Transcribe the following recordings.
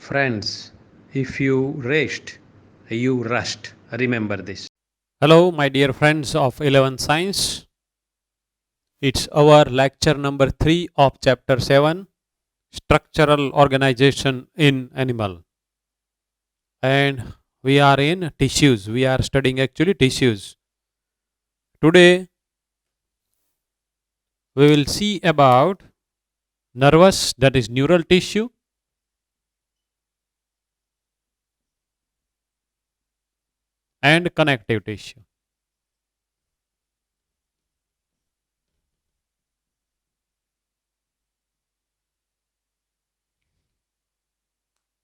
Friends, if you rest, you rust. Remember this. Hello, my dear friends of 11th Science. It's our lecture number 3 of chapter 7, Structural Organization in Animal. And we are in tissues. We are studying actually tissues. Today, we will see about nervous, that is neural tissue, and connective tissue.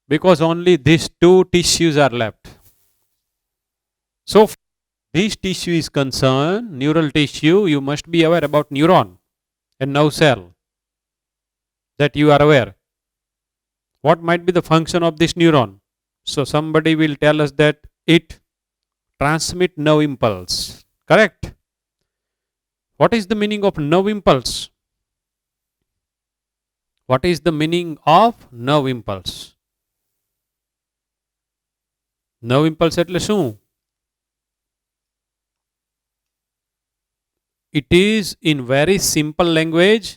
Because only these two tissues are left. So, this tissue is concerned, neural tissue, you must be aware about neuron and nerve cell, that you are aware. What might be the function of this neuron? So somebody will tell us that it transmit nerve impulse. Correct? What is the meaning of nerve impulse? What is the meaning of nerve impulse? Nerve impulse એટલે શું? It is in very simple language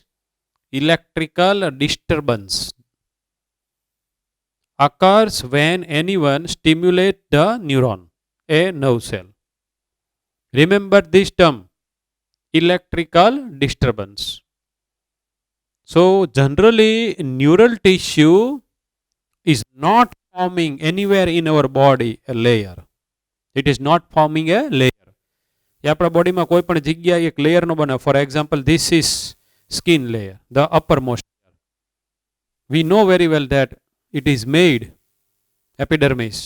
electrical disturbance occurs when anyone stimulate the neuron, a nerve cell. Remember this term, electrical disturbance. So generally neural tissue is not forming anywhere in our body a layer. It is not forming a layer. એ આપણા બોડીમાં કોઈ પણ જગ્યાએ એક layer નો બને. For example this is skin layer, the upper most. We know very well that it is made epidermis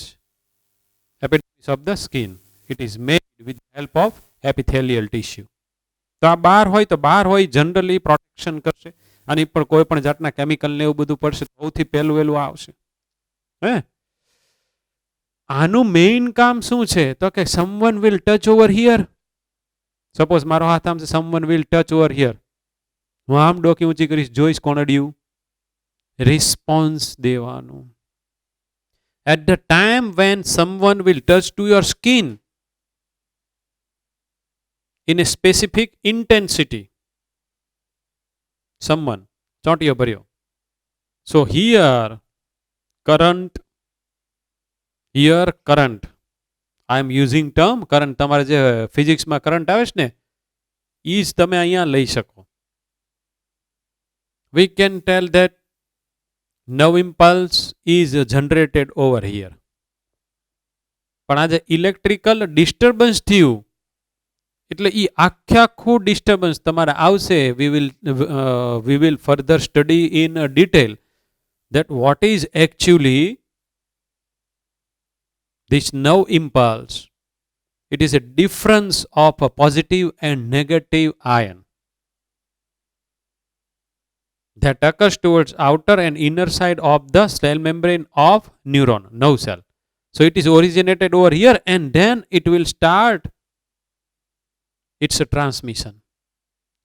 of the skin. It is made with the help of epithelial tissue. તો આ બહાર હોય તો બહાર હોય generally protection કરશે. આની પર કોઈ પણ જાતના કેમિકલ ને એવું બધું પડશે સૌથી પહેલું વહેલું આવશે. હે આનું મેઇન કામ શું છે તો કે someone will touch over here. Suppose મારો હાથ આમ છે, someone will touch over here. હું આમ ડોકી ઊંચી કરીશ, જોઈશ કોણ અડ્યું, રિસ્પોન્સ દેવાનું. At the time when someone will touch to your skin in a specific intensity, someone ચોંટીઓ ભર્યો. So here current, I am using term current. તમારે જે ફિઝિક્સમાં કરંટ આવે છે ને ઈ જ તમે અહીંયા લઈ શકો. We can tell that nerve impulse is generated over here. પણ આ જે ઇલેક્ટ્રિકલ ડિસ્ટર્બન્સ થયું એટલે ઈ આખું ડિસ્ટર્બન્સ તમારે આવશે. we will further study in detail that what is actually this nerve impulse. It is a difference of a positive and negative ion that occurs towards outer and inner side of the cell membrane of neuron, nerve cell. So it is originated over here and then it will start its transmission.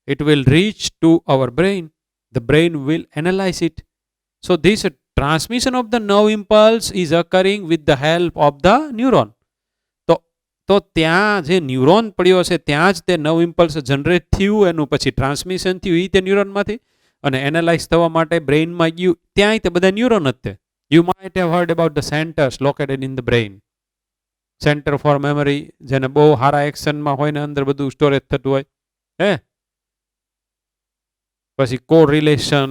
It will reach to our brain. The brain will analyze it. So this transmission of the nerve impulse is occurring with the help of the neuron. તો ત્યાં જે neuron પડ્યો છે ત્યાં જ તે nerve impulse generate થયું, એનું પછી ટ્રાન્સમિશન થયું એ તે ન્યુરોનમાંથી, અને એનાલાઇઝ થવા માટે બ્રેઇનમાં ગયું, ત્યાંય તે બધા ન્યુરોન જ તે. You might have heard about the centres located in the brain. Centre for memory, જેને બહુ સારા એક્શનમાં હોય ને અંદર બધું સ્ટોરેજ થતું હોય. હે પછી કોરિલેશન,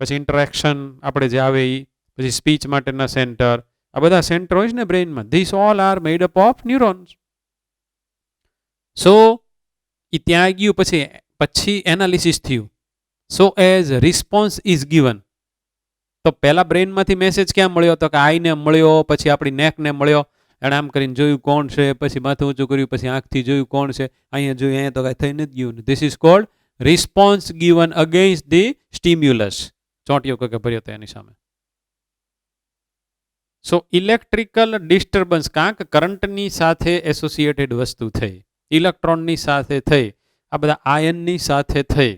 પછી ઇન્ટરેક્શન આપણે જે આવે એ, પછી સ્પીચ માટેના સેન્ટર, આ બધા સેન્ટર હોય છે ને બ્રેઇનમાં. This all are made up of neurons. So એ ત્યાં ગયું, પછી એનાલિસિસ થયું. So as response is given. તો પહેલા બ્રેઇનમાંથી મેસેજ ક્યાં મળ્યો તો કે આઈને મળ્યો, પછી આપણી નેકને મળ્યો. એણે આમ કરીને જોયું કોણ છે, પછી માથું ઊંચું કર્યું, પછી આંખથી જોયું કોણ છે, અહીંયા જોયું, અહીંયા તો કાંઈ થઈ નથી ગયું. This is called response given against the stimulus. ચોંટીઓ કે ભર્યો તો એની સામે. સો ઇલેક્ટ્રિકલ ડિસ્ટર્બન્સ કાંક કરંટની સાથે એસોસિએટેડ વસ્તુ થઈ, ઇલેક્ટ્રોનની સાથે થઈ, આ બધા આયનની સાથે થઈ.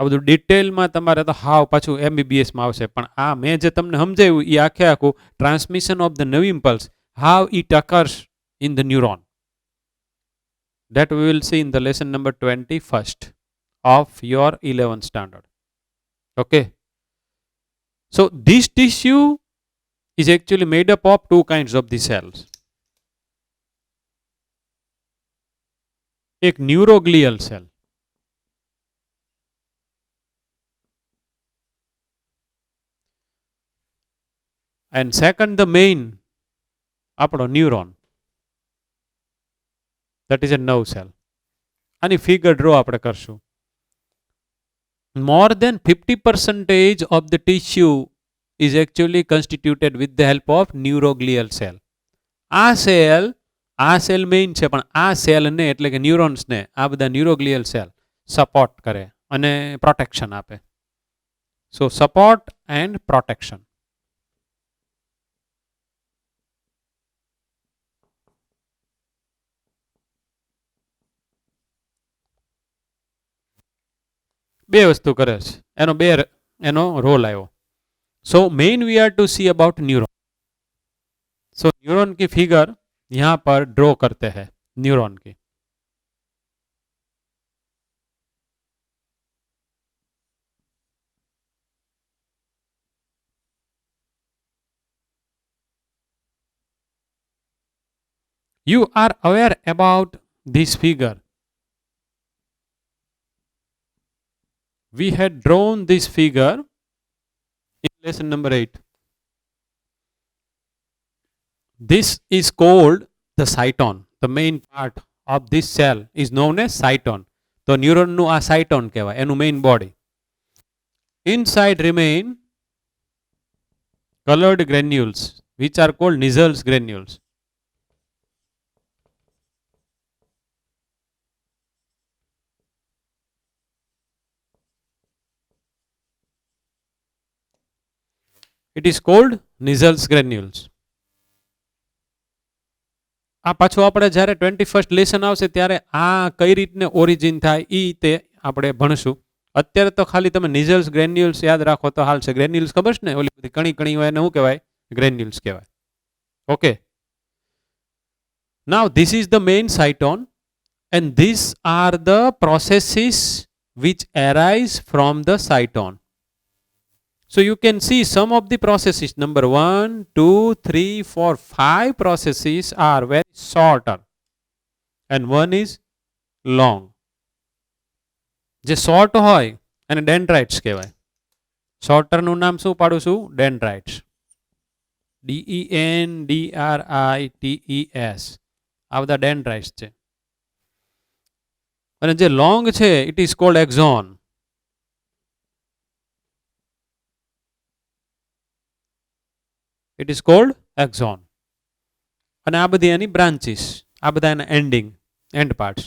આ બધું ડિટેલમાં તમારે તો હાવ પાછું MBBSમાં આવશે, પણ આ મેં જે તમને સમજાવ્યું એ આખે આખું transmission of the nerve impulse, how it occurs in the neuron. That we will see in the lesson number 21st of your 11th standard. Okay. So this tissue is actually made up of two kinds of the cells. एक neuroglial cell and second the main આપણો neuron, that is a nerve cell. આની figure draw આપણે કરશું. More than 50% of the tissue is actually constituted with the help of neuroglial cell. આ cell main છે, પણ આ સેલને એટલે કે ન્યુરોન્સને આ બધા ન્યુરોગ્લિયલ સેલ સપોર્ટ કરે અને પ્રોટેક્શન આપે. So support and protection. બે વસ્તુ કરે છે, એનો રોલ આવ્યો. So main we are to see about neuron. So neuron की फिगर यहां पर ड्रॉ करते हैं. न्यूरॉन की you are aware about this figure. We had drawn this figure in lesson number 8. This is called the cyton. The main part of this cell is known as cyton. So neuron nu a cyton kehવાય, એનું main body. Inside remain colored granules which are called Nissls granules. It is called Nissls granules. આ પાછું આપણે જ્યારે 21st lesson આવશે ત્યારે આ કઈ રીતને ઓરિજિન થાય એ તે આપણે ભણશું. અત્યારે તો ખાલી તમે નિઝલ્સ ગ્રેન્યુલ્સ યાદ રાખો તો હાલશે. ગ્રેન્યુલ્સ ખબર છે ને, ઓલી બધી કણી કણી હોય એને શું કહેવાય? ગ્રેન્યુલ્સ કહેવાય. Okay. Now this is the main cyton and this are the processes which arise from the cyton. So you can see some of the processes, number 1, 2, 3, 4, 5 processes are very shorter and one is long. જે short હોય એને ડેન્ડ્રાઇટ્સ કહેવાય. શોર્ટરનું નામ શું પાડું છું? ડેન્ડ્રાઇટ્સ. DENDRITES. આ બધા ડેન્ડ્રાઇટ્સ છે. અને જે લોંગ છે it is cold exon. It is cold exon. અને આ બધી એની બ્રાન્ચીસ, આ બધા એના એન્ડ પાર્ટ્સ.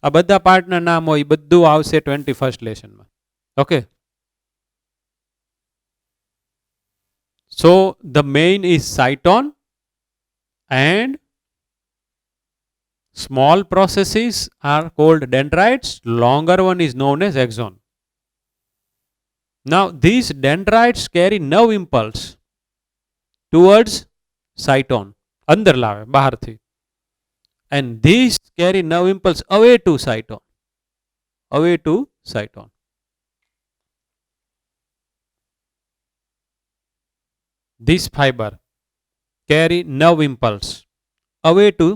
આ બધા પાર્ટના નામ હોય બધું આવશે 21st લેસનમાં. Okay. So the main is cyton and small processes are called dendrites. Longer one is known as axon. Now these dendrites carry nerve impulse towards cyton, અંદર લાવે બહારથી, and these carry nerve impulse away to cyton. This fiber carry nerve impulse away to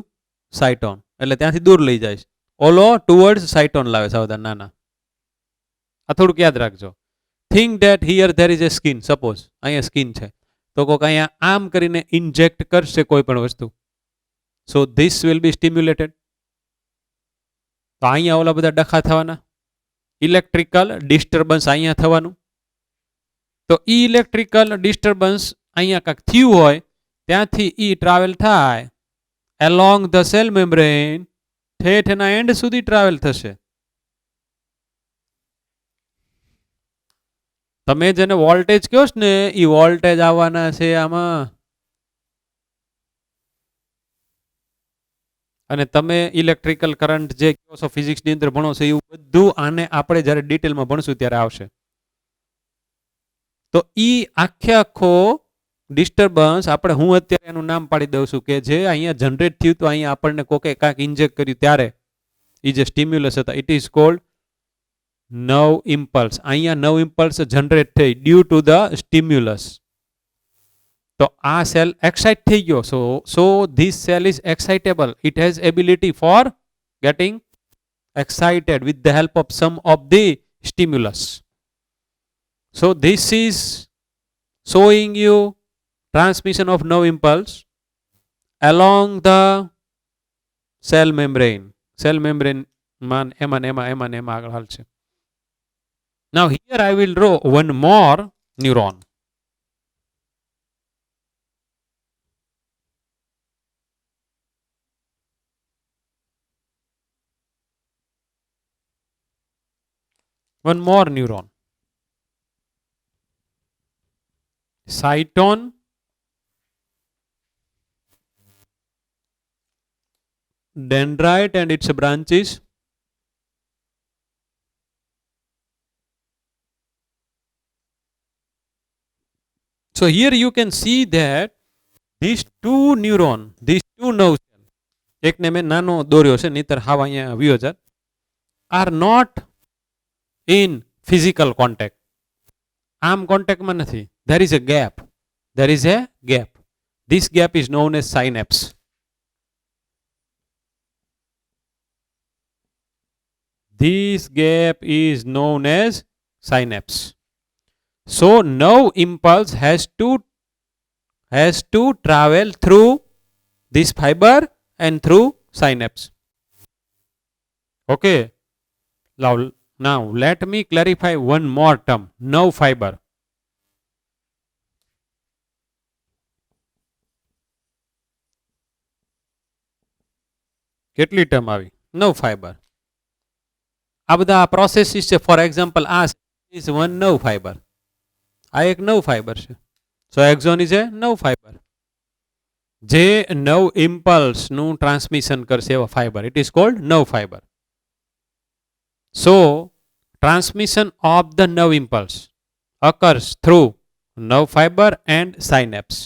cyton, એટલે ત્યાંથી દૂર લઈ જાય છે. ઓલો ટુવર્ડ્સ સાયટોન લાવે છે. બધા નાના. આ થોડુંક યાદ રાખજો. Think that here there is A skin. Suppose અહીંયા સ્કિન છે તો કોઈક અહીંયા આમ કરીને ઇન્જેક્ટ કરશે કોઈ પણ વસ્તુ. So this will be stimulated. તો અહીંયા ઓલા બધા ડખા થવાના, ઇલેક્ટ્રિકલ ડિસ્ટર્બન્સ અહીંયા થવાનું. તો ઈ ઇલેક્ટ્રિકલ ડિસ્ટર્બન્સ અહીંયા કાંઈક થયું હોય ત્યાંથી ઈ ટ્રાવેલ થાય along the cell membrane, ઠેઠ એના એન્ડ સુધી ટ્રાવેલ થશે. તમે જેને વોલ્ટેજ કહો છો ને એ વોલ્ટેજ આવવાના છે આમાં. અને તમે ઇલેક્ટ્રિકલ કરંટ જે કહો છો ફિઝિક્સની અંદર ભણો છો એવું બધું આને આપણે જ્યારે ડિટેલમાં ભણશું ત્યારે આવશે. તો ઈ આખો ડિસ્ટર્બન્સ આપણે હું અત્યારે એનું નામ પાડી દઉં છું કે જે અહીંયા જનરેટ થયું તો અહીંયા આપણને કોકે કાંઈક ઇન્જેક્ટ કર્યું ત્યારે એ જે સ્ટિમ્યુલસ હતા it is called nerve impulse. અહીંયા નવ ઇમ્પલ્સ જનરેટ થઈ ડ્યુ ટુ ધ સ્ટિમ્યુલસ. તો આ સેલ એક્સાઇટ થઈ ગયો. So this cell is excitable. It has ability for getting excited with the help of some of the stimulus. So this is showing you transmission of nerve impulse along the cell membrane. Cell membrane man એમાં આગળ હાલશે. Now here I will draw one more neuron. One more neuron. Cyton, dendrite and its branches, so here you can see that these two neuron, these two nerve cells, એકને મેં નાનો દોર્યો છે નહીતર હાવ અહીંયા આવ્યો છે, are not in physical contact. આમ કોન્ટેક્ટમાં નથી. There is a gap. There is a gap. This gap is known as synapse. This gap is known as synapse. So nerve impulse has to travel through this fiber and through synapse. Okay. Now let me clarify one more term. Nerve fiber. કેટલી term આવી? Nerve fibre. આ બધા processes છે. For example આ is one nerve fibre. આ એક nerve fibre છે. So axon is a nerve fibre જે નર્વ ઇમ્પલ્સનું ટ્રાન્સમિશન કરશે એવા fibre. It is called nerve fibre. So transmission of the nerve impulse occurs through nerve fiber and synapse.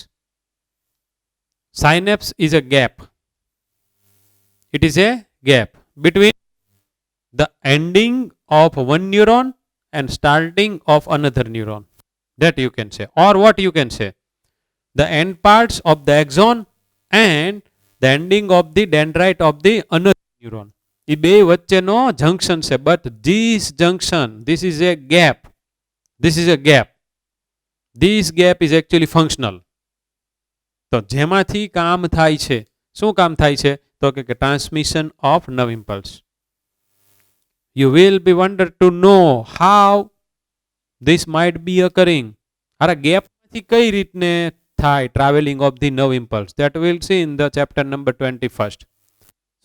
Synapse is a gap. It is a gap between the ending of one neuron and starting of another neuron. That you can say. Or what you can say? The end parts of the axon and the ending of the dendrite of the another neuron. એ બે વચ્ચેનો junction છે. But this junction, this is A gap. This is A gap. This gap is actually functional. તો જેમાંથી કામ થાય છે, શું કામ થાય છે? તો કે transmission of nerve impulse. You will be wonder to know how this might be occurring. અરે ગેપમાંથી કઈ રીતને થાય travelling of the nerve impulse? That will see in the chapter number 21.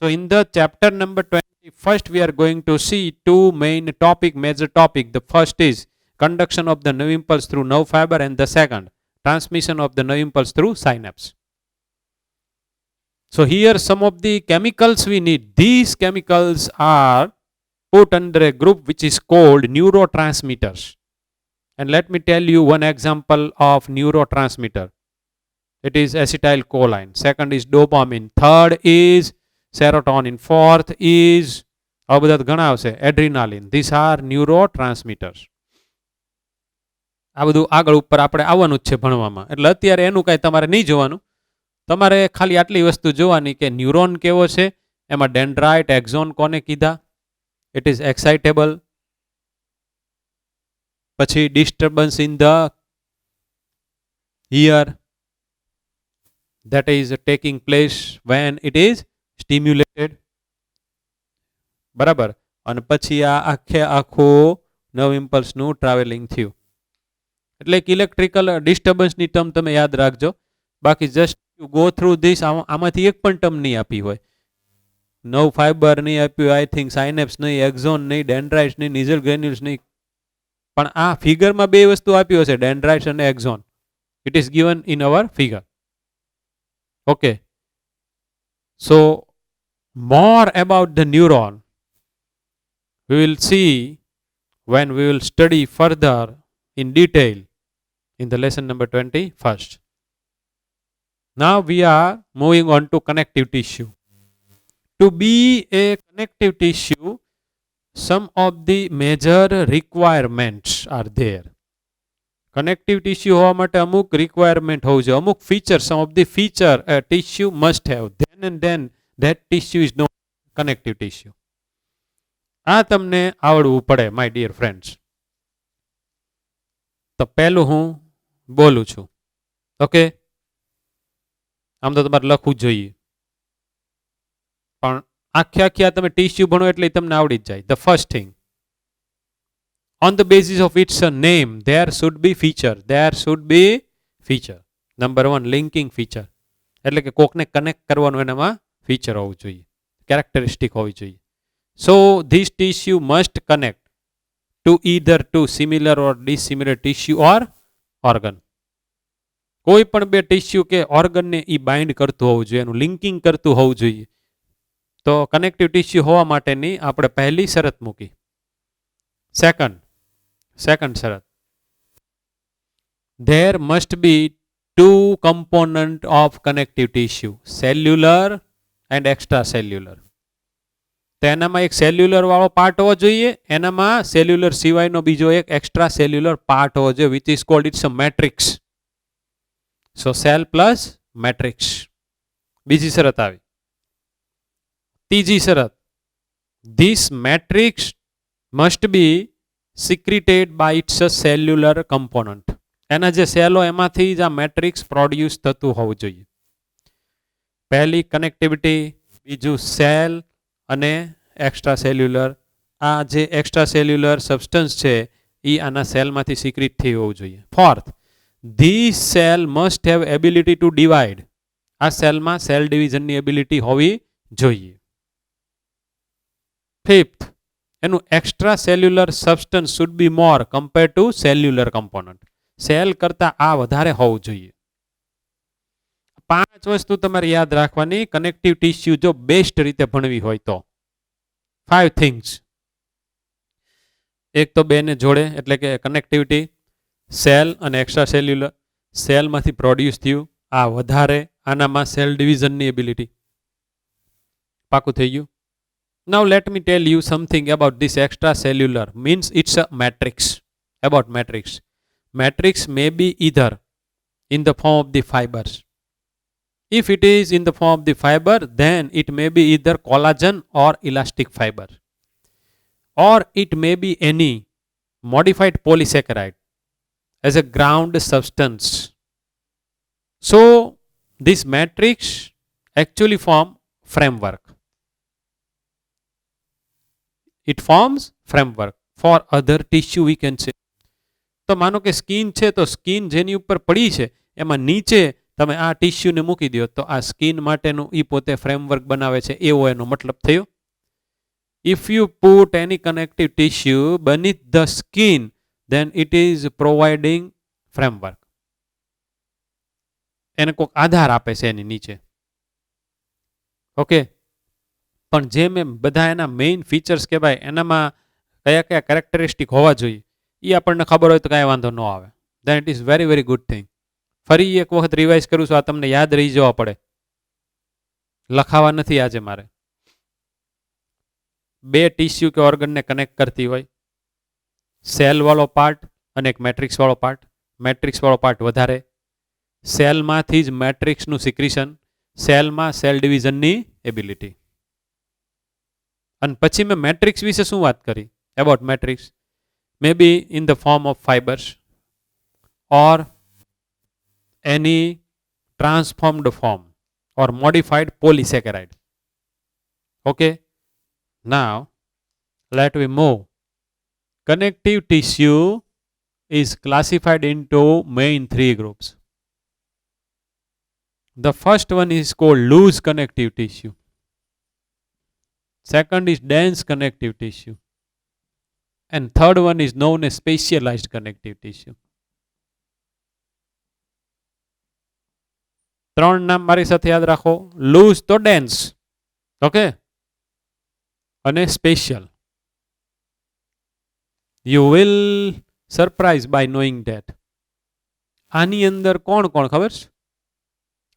So in the chapter number 21, we are going to see two major topic. The first is conduction of the nerve impulse through nerve fiber, and the second, transmission of the nerve impulse through synapse. So here some of the chemicals we need. These chemicals are put under a group which is called neurotransmitters. And let me tell you one example of neurotransmitter. It is acetylcholine. Second is dopamine. Third is serotonin. Fourth is આ બધા ઘણા આવશે. Adrenaline. This are neurotransmitters. આ બધું આગળ ઉપર આપણે આવવાનું જ છે ભણવામાં. એટલે અત્યારે એનું કાંઈ તમારે નહીં જોવાનું. તમારે ખાલી આટલી વસ્તુ જોવાની કે ન્યુરોન કેવો છે, એમાં ડેન્ડ્રાઇટ, એક્ઝોન કોને કીધા, ઇટ ઇઝ એક્સાઇટેબલ. પછી disturbance in the here that is taking place when it is stimulated. બરાબર. અને પછી આ આખું નર્વ ઇમ્પલ્સનું ટ્રાવેલિંગ થયું. એટલે એક ઇલેક્ટ્રિકલ ડિસ્ટર્બન્સની ટર્મ તમે યાદ રાખજો. બાકી just you go through this. આમાંથી એક પણ ટર્મ નહીં આપી હોય. નર્વ ફાઈબર નહીં આપ્યું, આઈ થિંક સાયનેપ્સ નહીં, એક્ઝોન નહીં, ડેન્ડ્રાઇટ્સ નહીં, નીઝલ ગ્રેન્યુલ્સ નહીં. પણ આ ફિગરમાં બે વસ્તુ આપી હશે, ડેન્ડ્રાઇટ્સ અને exon. It is given in our figure. Okay. So More about the neuron we will see when we will study further in detail in the lesson number 21st. Now we are moving on to connective tissue. To be a connective tissue, some of the major requirements are there. Connective tissue હોવા માટે અમુક requirement હોવું જોઈએ, અમુક feature, some of the feature a tissue must have, then that tissue is known connective tissue. આ તમને આવડવું પડે માય ડિયર ફ્રેન્ડ્સ. તો પહેલું હું બોલું છું. ઓકે, આમ તો તમારે લખવું જ જોઈએ, પણ આખી તમે ટીસ્યુ ભણો એટલે તમને આવડી જ જાય. The first thing, on the basis of its name there should be feature. Number 1, linking feature, એટલે કે કોકને કનેક્ટ કરવાનું એનામાં ફીચર હોવું જોઈએ, કેરેક્ટરિસ્ટિક હોવી જોઈએ. So this tissue must connect to either to similar or dissimilar tissue or organ. કોઈ પણ બે ટીસ્યુ કે ઓર્ગનને એ બાઇન્ડ કરતું હોવું જોઈએ, એનું લિંકિંગ કરતું હોવું જોઈએ. તો કનેક્ટિવ ટીસ્યુ હોવા માટેની આપણે પહેલી શરત મૂકી. સેકન્ડ શરત, there must be two component of connective tissue, cellular and extracellular. તો એનામાં એક સેલ્યુલર વાળો પાર્ટ હોવો જોઈએ, એનામાં સેલ્યુલર સિવાયનો બીજો એક એક્સ્ટ્રા સેલ્યુલર પાર્ટ હોવો જોઈએ, which is called it's a matrix. So cell plus matrix. બીજી શરત આવી. ત્રીજી શરત, this matrix must be secreted by its cellular component. એના જે સેલો એમાંથી જ આ મેટ્રિક્સ પ્રોડ્યુસ થતું હોવું જોઈએ. પહેલી કનેક્ટિવિટી, બીજું સેલ અને એક્સ્ટ્રા સેલ્યુલર. આ જે એક્સ્ટ્રા સેલ્યુલર સબસ્ટન્સ છે એ આના સેલમાંથી સિક્રિટ થઈ હોવું જોઈએ. Fourth, this cell must have ability to divide. આ સેલમાં સેલ ડિવિઝનની એબિલિટી હોવી જોઈએ. ફિફ્થ, એનું extra cellular substance should be more compare to cellular component. Cell કરતાં આ વધારે હોવું જોઈએ. 5 વસ્તુ તમારે યાદ રાખવાની કનેક્ટિવ ટીસ્યુ જો બેસ્ટ રીતે ભણવી હોય તો. 5 થિંગ્સ. એક તો બેને જોડે, એટલે કે કનેક્ટિવિટી, સેલ અને એક્સ્ટ્રા સેલ્યુલર. સેલમાંથી પ્રોડ્યુસ થયું આ વધારે, આનામાં સેલ ડિવિઝનની એબિલિટી. પાકું થઈ ગયું. Now let me tell you something about this extracellular, means it's a matrix. About matrix. Matrix may be either in the form of the fibers. If it is in the form of the fiber, then it may be either collagen or elastic fiber. Or it may be any modified polysaccharide as a ground substance. So this matrix actually form framework. It forms framework for other tissue, we can say. તો માનો કે skin છે, તો skin જેની ઉપર પડી છે એમાં નીચે તમે આ ટીસ્યુને મૂકી દો તો આ સ્કિન માટેનું એ પોતે ફ્રેમવર્ક બનાવે છે, એવો એનો મતલબ થયો. If you put any connective tissue beneath the skin, then it is providing framework. એને કોઈક આધાર આપે છે એની નીચે. ઓકે, પણ જે મેં બધા એના મેઇન ફીચર્સ કહેવાય એનામાં કયા કેરેક્ટરિસ્ટિક હોવા જોઈએ એ આપણને ખબર હોય તો કાંઈ વાંધો ન આવે. Then it is very very good thing. ફરી એક વખત રિવાઇઝ કરું છું, આ તમને યાદ રહી જવા પડે, લખાવા નથી આજે મારે. બે ટીસ્યુ કે ઓર્ગનને કનેક્ટ કરતી હોય, સેલ વાળો પાર્ટ અને એક મેટ્રિક્સ વાળો પાર્ટ. મેટ્રિક્સ વાળો પાર્ટ વધારે, સેલમાંથી જ મેટ્રિક્સનું સિક્રિશન, સેલમાં સેલ ડિવિઝનની એબિલિટી. અને પછી મેં મેટ્રિક્સ વિશે શું વાત કરી? About matrix May B in the form of fibres or any transformed form or modified polysaccharide. Okay, now let me move. Connective tissue is classified into main 3 groups. The first one is called loose connective tissue. Second is dense connective tissue. And third one is known as specialized connective tissue. 3 નામ મારી સાથે યાદ રાખો. Loose તો dense. Okay, અને special. You will surprise by knowing that. આની અંદર કોણ કોણ ખબર છે?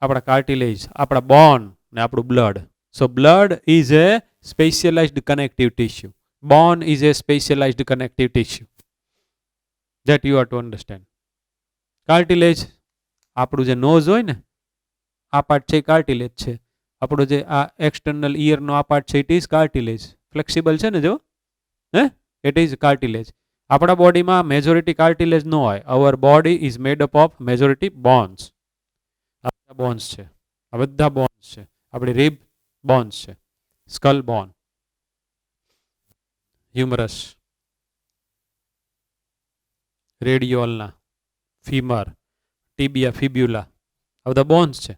આપણા કાર્ટિલેજ, આપણા બોન ને આપણું blood. So blood is a specialised connective tissue. Bone is a specialised connective tissue. That you are to understand. Cartilage, આપણું જે નોઝ હોય ને, આ પાર્ટ છે એ કાર્ટિલેજ છે. આપણો જે આ એક્સટર્નલ ઇયરનો આ પાર્ટ છે ઇટ ઇઝ કાર્ટિલેજ. ફ્લેક્સિબલ છે ને જો, હે, ઇટ ઇઝ કાર્ટિલેજ. આપણા બોડીમાં મેજોરિટી કાર્ટિલેજ ન હોય. અવર body is made up of majority bones. આ બધા બોન્સ છે, આ બધા બોન્સ છે. આપણી રીબ બોન્સ છે, સ્કલ બોન, હ્યુમરસ, રેડિયોલના, ફીમર, ટીબિયા, ફિબ્યુલા, આ બધા બોન્સ છે.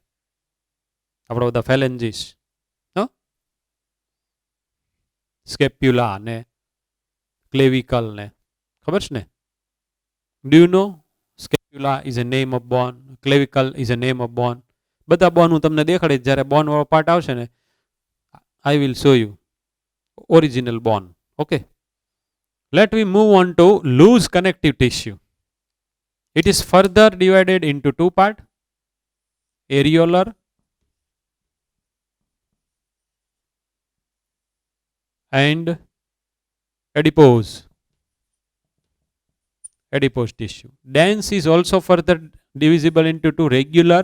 આપણા બધા ફેલેન્જીસ, સ્કેપ્યુલા ને ક્લેવિકલ ને, ખબર છે ને? Do you know scapula is a name of bone, clavicle is a name of bone. બધા બોન હું તમને દેખાડીશ જ્યારે બોન વાળો પાર્ટ આવશે ને. I will show you original bone. Okay, let we move on to loose connective tissue. It is further divided into two parts: areolar and adipose tissue. Dense is also further divisible into two: regular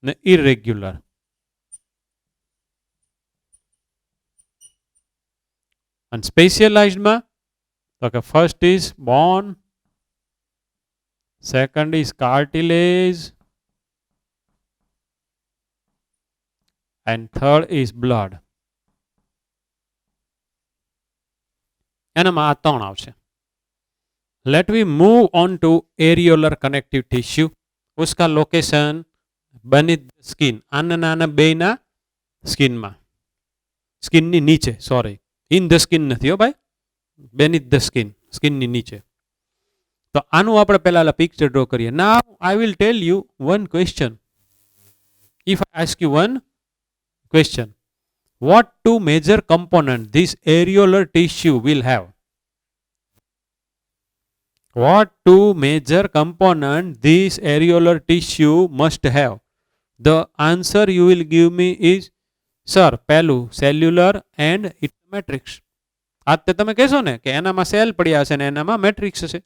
and irregular. And specialized ma, okay, first is bone, second is cartilage, and third is blood. એનામાં આ ત્રણ આવશે. Let we move on to areolar connective tissue. उसका location beneath the skin. આના બેના સ્કિનમાં, સ્કિનની નીચે, sorry, in the skin નથી હો ભાઈ, બેનિથ ધ સ્કિન, સ્કિનની નીચે. તો આનું આપણે પહેલા પિક્ચર ડ્રો કરીએ. Now I will tell you one question. If I ask you one question, what two major components this areolar tissue will have? What two major components this areolar tissue must have? The answer you will give me is, sir, પહેલું cellular and its matrix. આ તે તમે કહેશો ને કે એનામાં cell પડ્યા હશે ને એનામાં મેટ્રિક્સ હશે.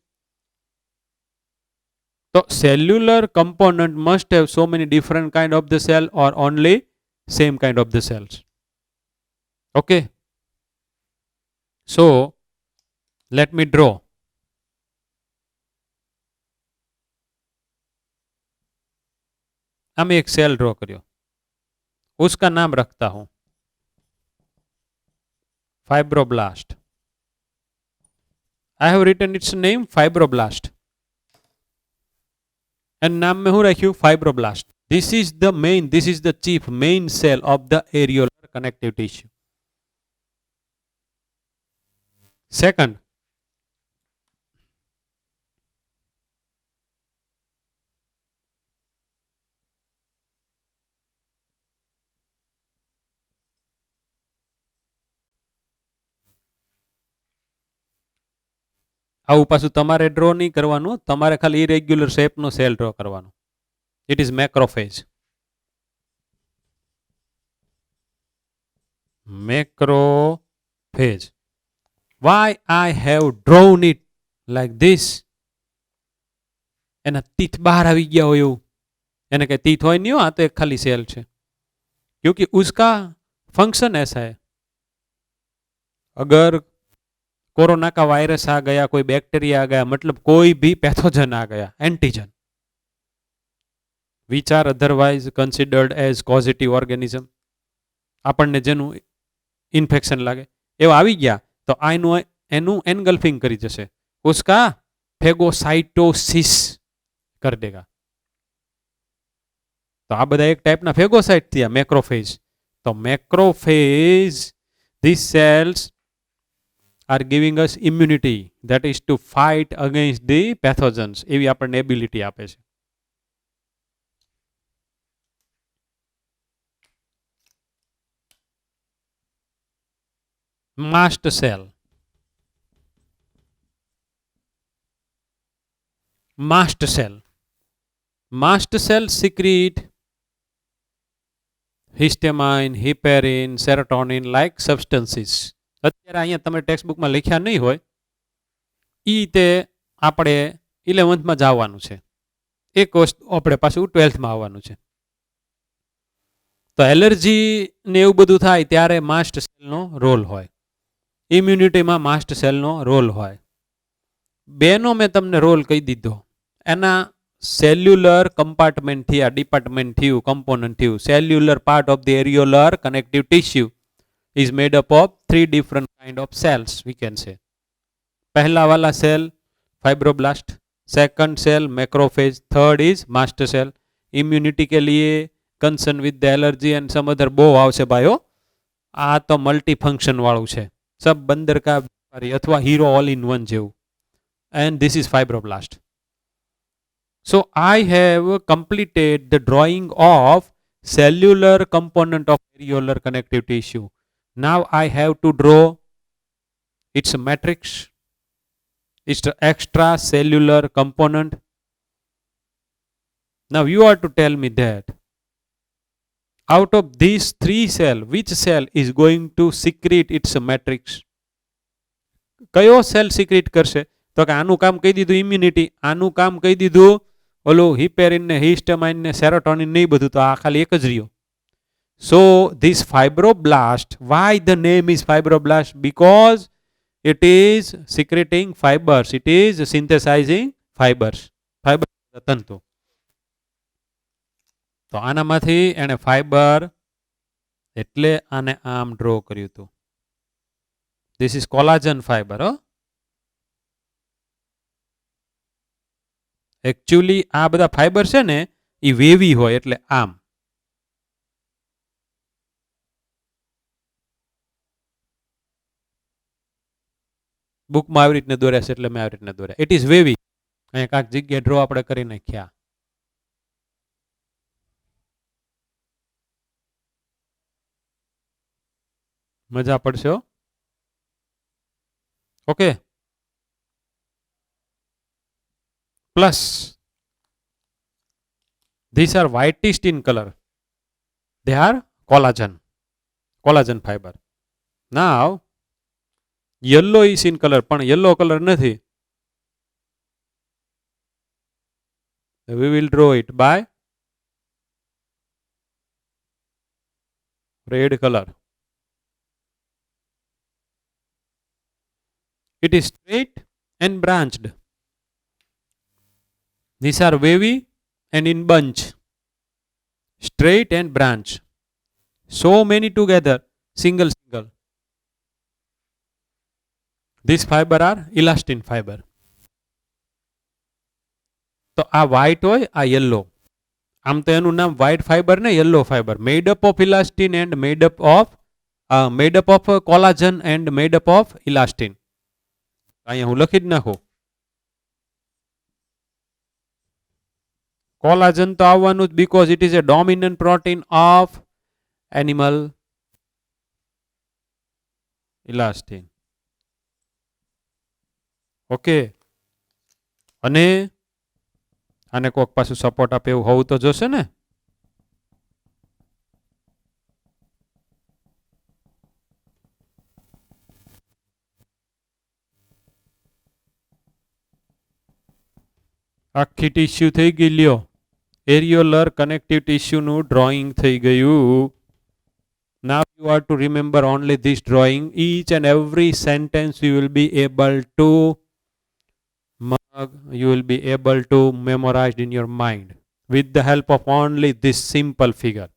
તો cellular component must have so many different kind of the cell or only same kind of the cells. Okay, so let me draw. मैं एक सेल ड्रॉ करियो, उसका नाम रखता हूं fibroblast. I have written its name fibroblast and नाम में हूं रख्यू fibroblast. This is the main, this is the chief main cell of the areolar connective tissue. Second, આવું પાછું તમારે ડ્રો નહીં કરવાનું, તમારે ખાલી ઇરેગ્યુલર શેપનો સેલ ડ્રો કરવાનો. It is macrophage. Macrophage. Why I have drawn it like this? એના તીથ બહાર આવી ગયા હોય એવું. એને કઈ તીથ હોય નહીં, આ તો એક ખાલી સેલ છે. क्योंकि उसका फंक्शन ऐसा है, अगर कोरोना का वायरस आ गया, कोई बैक्टीरिया आ गया, मतलब कोई भी पैथोजन आ गया, antigen which are otherwise considered as causative organism, આપણને જેનું ઇન્ફેક્શન લાગે એવા આવી ગયા તો એનું એનગલ્ફિંગ કરી જશે. उसका ફેગોસાઇટોસિસ कर देगा. તો આ બધા એક ટાઈપના ફેગોસાઇટ થયા, મેક્રોફેજ. તો macrophage, these cells are giving us immunity, that is to fight against the pathogens. એવી આપણને એબિલિટી આપે છે. mast cell. Mast cell. Mast cell secrete histamine, heparin, serotonin like substances. અત્યારે અહીંયા તમે ટેક્સ્ટ બુકમાં લખ્યા નહીં હોય એ તે આપણે 11th જ આવવાનું છે. એક વસ્તુ આપણે પાછું 12th આવવાનું છે. તો એલર્જી ને એવું બધું થાય ત્યારે માસ્ટ સેલનો રોલ હોય, ઇમ્યુનિટીમાં માસ્ટ સેલનો રોલ હોય. બેનો મેં તમને રોલ કહી દીધો. એના સેલ્યુલર કમ્પાર્ટમેન્ટ થયા, ડિપાર્ટમેન્ટ થયું, કમ્પોનન્ટ થયું. Cellular part of the areolar connective tissue is made up of 3 different kind of cells, we can say. पहला वाला cell fibroblast, second cell macrophage, third is master cell. Immunity के लिए concern with the allergy and some other बो आवशे भाईओ. आ तो multi function वाळू छे, सब बंदर का अथवा हीरो ऑल इन वन जेवू. And this is fibroblast. So I have completed the drawing of cellular component of areolar connective tissue. Now I have to draw its matrix, its extracellular component. Now you are to tell me that out of these 3 cells, which cell is going to secrete its matrix? કયો cell secret કરશે? તો કે આનું કામ કહી દીધું immunity, આનું કામ કહી દીધું ઓલું હિપેરિન ને હિસ્ટામાઇન ને સેરોટોનિન નહીં, બધું તો આ ખાલી એક જ રહ્યો. So this fibroblast, why the name is fibroblast? Because it is secreting fibers, it is synthesizing fibers. Fiber તંતુ. તો આનામાંથી એને ફાઈબર એટલે આને આમ ડ્રો કર્યું હતું. This is collagen fiber. Actually આ બધા ફાઈબર છે ને એ વેવી હોય એટલે આમ. બુકમાં આવી રીતને દોર્યા છે એટલે મેં આવી રીતને દોર્યા. It is wavy. અહીંયા કાંક જગ્યાએ ડ્રો આપણે કરી નાખ્યા. મજા પડશે. Okay. Plus, these are whitest in color. They are collagen fiber. Now, yellow is in color, પણ yellow color નથી. We will draw it by red color. It is straight and branched. These are wavy and in bunch, straight and branch. So many together, single. These fiber are elastin fiber. તો આ white હોય, આ yellow. આમ તો એનું નામ white fiber ને yellow fiber. Made up of elastin and made up of collagen and made up of elastin. અહીંયા હું લખી જ નાખું. કોલાજન તો આવવાનું જ, because it is a dominant protein of animal elastin. Okay. અને આને કોક પાછું સપોર્ટ આપે એવું હોવું તો જોશે ને. આખી ટીસ્યુ થઈ ગઈ લ્યો. એરિયોલર કનેક્ટિવ ટીસ્યુનું ડ્રોઈંગ થઈ ગયું. Now you are to remember only this drawing. Each and every sentence you will be able to memorize in your mind with the help of only this simple figure.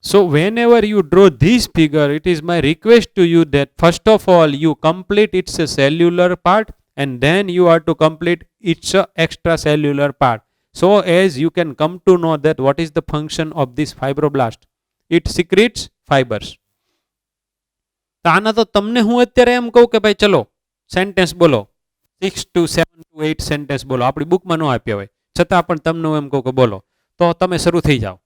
So whenever you draw this figure, it is my request to you that first of all you complete its cellular part and then you are to complete its extracellular part. So as you can come to know that what is the function of this fibroblast. It secretes fibers. તો આના તો તમને હું અત્યારે એમ કહું કે ભાઈ ચલો સેન્ટેન્સ બોલો, 6 to 7 to 8 સેન્ટેન્સ બોલો. આપણી બુકમાં ન આપ્યા હોય છતાં પણ તમને હું એમ કહું કે બોલો, તો તમે શરૂ થઈ જાઓ.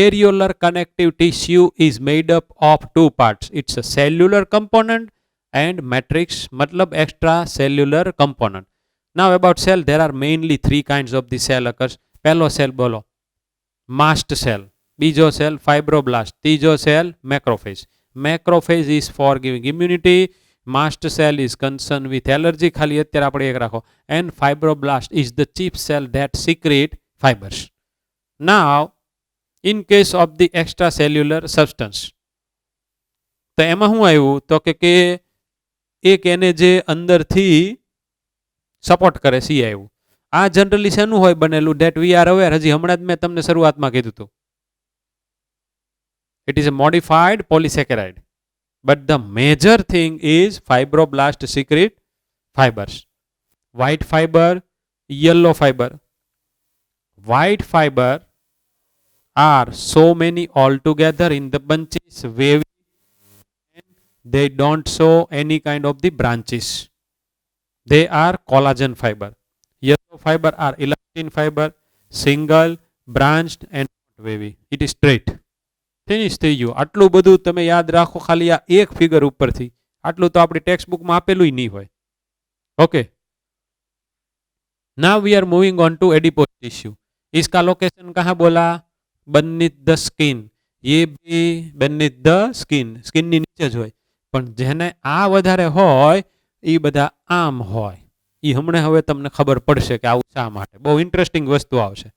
areolar connective tissue is made up of two parts. It's a cellular component and matrix, matlab extracellular component. Now about cell, there are mainly three kinds of the cell occurs. Pehlo cell bolo, mast cell. Bijo cell, fibroblast. Tijo cell, macrophage. Macrophage is for giving immunity. Mast cell is concerned with allergy. ખાલી અત્યારે આપણે એક રાખો. And fibroblast is the chief cell that secrete fibers. Now, in case of the extracellular substance, તો એમાં શું આવ્યું તો કે એક એને જે અંદરથી સપોર્ટ કરે સી આવ્યું. આ જનરલી શેનું હોય બનેલું? Date we are aware. હજી હમણાં જ મેં તમને શરૂઆતમાં કીધું હતું. It is a modified polysaccharide. But the major thing is fibroblast secrete fibers. White fiber, yellow fiber. White fiber are so many altogether in the bunches, wavy, and they don't show any kind of the branches. They are collagen fiber. Yellow fiber are elastin fiber, single, branched and wavy. It is straight. Finish થઈ ગયું. આટલું બધું તમે યાદ રાખો ખાલી આ એક ફિગર ઉપરથી. આટલું તો આપણી ટેક્સ્ટ બુકમાં આપેલું નહીં હોય. Okay, now we are moving on to adipose tissue. इसका लोकेशन कहाँ बोला? beneath the skin. ये भी beneath the skin. સ્કિનની નીચે જ હોય. પણ જેને આ વધારે હોય એ બધા આમ હોય. એ હમણાં હવે તમને ખબર પડશે કે આવું શા માટે. બહુ ઇન્ટરેસ્ટિંગ વસ્તુ આવશે.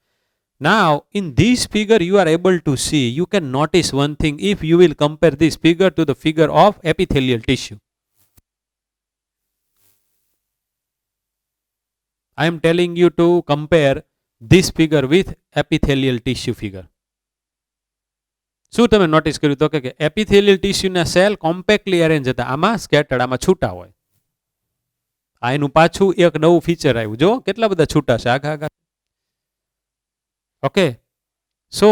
Now, in this figure, you are able to see, you can notice one thing if you will compare this figure to the figure of epithelial tissue. I am telling you to compare this figure with epithelial tissue figure. શું તમે notice કર્યું તો કે એપિથેલિયલ ટિશ્યુના cell કોમ્પેક્ટલી arrange હતા, આમાં scattered, આમાં છૂટા હોય. આ એનું પાછું એક નવું ફીચર આવ્યું. જો કેટલા બધા છૂટા છે આખા આખા. Okay, so